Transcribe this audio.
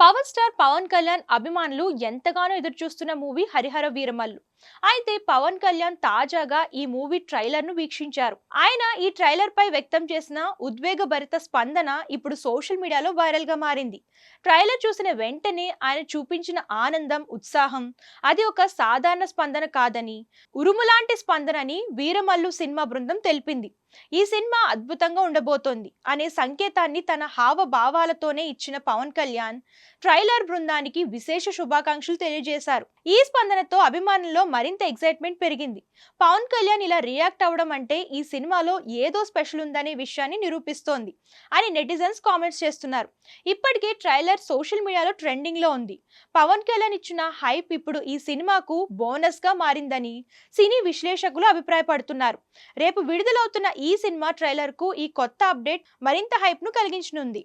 Power star Pawan Kalyan అభిమానులు ఎంతగానో ఎదురుచూస్తున్న మూవీ హరిహర వీరమల్లు. అయితే పవన్ కళ్యాణ్ తాజాగా ఈ మూవీ ట్రైలర్ ను వీక్షించారు. ఆయన ఈ ట్రైలర్ పై వ్యక్తం చేసిన ఉద్వేగభరిత స్పందన ఇప్పుడు సోషల్ మీడియాలో వైరల్ గా మారింది. ట్రైలర్ చూసిన వెంటనే ఆయన చూపించిన ఆనందం, ఉత్సాహం అది ఒక సాధారణ స్పందన కాదని, ఉరుములాంటి స్పందనని వీరమల్లు సినిమా బృందం తెలిపింది. ఈ సినిమా అద్భుతంగా ఉండబోతోంది అనే సంకేతాన్ని తన హావభావాలతోనే ఇచ్చిన పవన్ కళ్యాణ్ ట్రైలర్ బృందానికి విశేష శుభాకాంక్షలు తెలియజేశారు. ఈ స్పందనతో అభిమానుల్లో మరింత ఎక్సైట్మెంట్ పెరిగింది. పవన్ కళ్యాణ్ ఇలా రియాక్ట్ అవ్వడం అంటే ఈ సినిమాలో ఏదో స్పెషల్ ఉందనే విషయాన్ని నిరూపిస్తోంది అని నెటిజన్స్ కామెంట్స్ చేస్తున్నారు. ఇప్పటికే ట్రైలర్ సోషల్ మీడియాలో ట్రెండింగ్ లో ఉంది. పవన్ కళ్యాణ్ ఇచ్చిన హైప్ ఇప్పుడు ఈ సినిమాకు బోనస్ గా మారిందని సినీ విశ్లేషకులు అభిప్రాయపడుతున్నారు. రేపు విడుదలవుతున్న ఈ సినిమా ట్రైలర్ కు ఈ కొత్త అప్డేట్ మరింత హైప్ ను కలిగించనుంది.